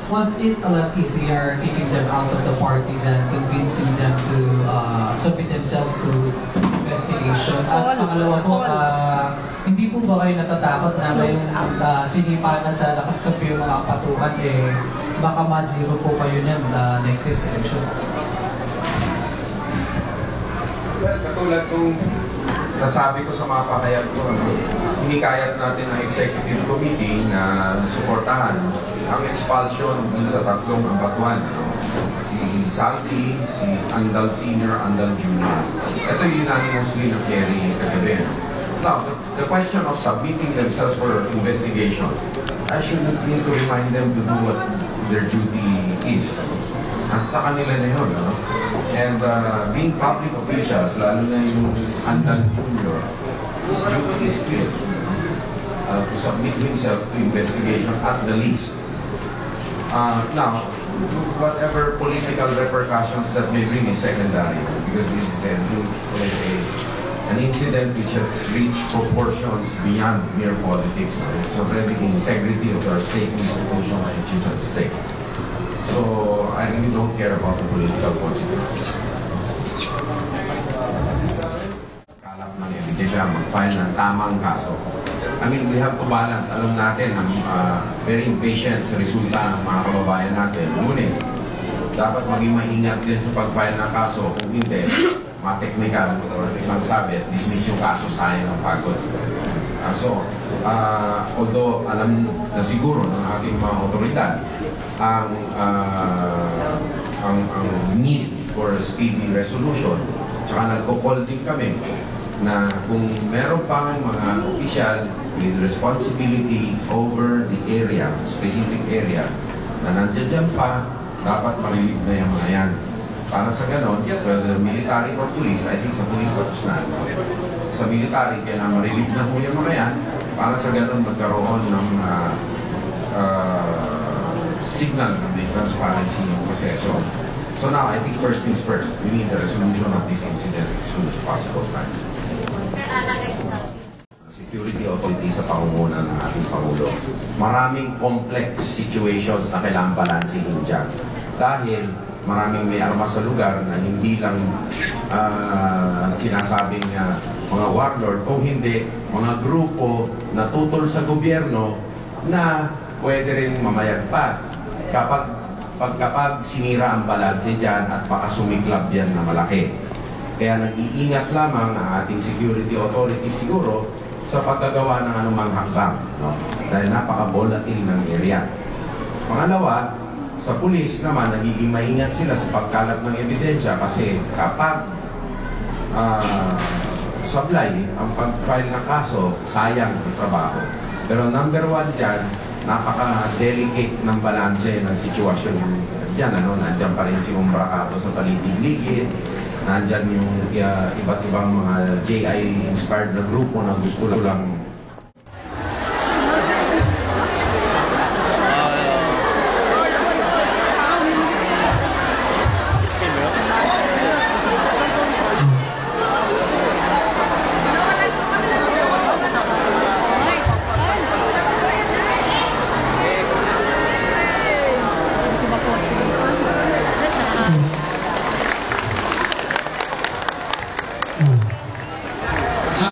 was it a lot easier kicking them out of the party than convincing them to submit themselves to investigation? At pangalawa po, hindi po ba kayo natatakot na ngayong sinipa na sa lakas kampi yung mga patukan, baka ma-zero po kayo niyan next year's election? Well, katulad kung nasabi ko sa mga pakayat ko, hinikayat natin ang executive committee na suportahan ang expulsion dun sa tatlong ambatuan. Si Salty, si Andal Senior, Andal Junior. Ito yung unanimously na carry kagabi. Now, the question of submitting themselves for investigation, I shouldn't need to remind them to do what their duty is. Nasa kanila na yun. And being public officials, lalo na yung Andal Junior, his duty is clear. To submit himself to investigation at the least. Now, whatever political repercussions that may bring is secondary, because this is an incident which has reached proportions beyond mere politics. It's already the integrity of our state institutions which is at stake. So, I really don't care about the political consequences. Kalap ng ebidensya, mag-file ng tamang kaso. I mean, we have to balance. Alam natin, very impatient sa resulta ng mga kababayan natin. Ngunit, dapat maging maingat din sa pag-file ng kaso. Kung hindi, ma-technical, or isang sabi, dismiss yung kaso, sayang ng pagod. Although alam na siguro ng ating mga otoridad ang need for a speedy resolution, tsaka nagko-call din kami na kung meron pang mga opisyal with responsibility over the area, specific area, na nandiyan pa, dapat marilig na yung mga yan. Para sa ganon, whether military or police, I think sa police tapos na. Sa military, kaya marilig na po yung mga yan, para sa ganon magkaroon ng signal na may transparency yung proseso. So now, I think first things first, we need the resolution of this incident as soon as possible. Security authority sa pangunguna ng ating Pangulo. Maraming complex situations na kailangan balansihin dyan. Dahil maraming may armas sa lugar na hindi lang sinasabing mga warlord, o hindi, mga grupo na tutol sa gobyerno na pwede rin mamayag pa. Kapag sinira ang balanse dyan at baka sumiklab yan na malaki. Kaya nag-iingat lamang ang ating security authority siguro sa pagkagawa ng anumang hakbang, no? Dahil napaka-volatile ng area. Pangalawa, sa pulis naman, nagiging maingat sila sa pagkalat ng ebidensya kasi kapag sablay ang pag-file ng kaso, sayang ang trabaho. Pero number one dyan, napaka-delicate ng balanse ng sitwasyon dyan. Nandyan pa rin si Umbrakato sa paligid-ligid. Nandyan yung iba't ibang mga JI-inspired na grupo na gusto lang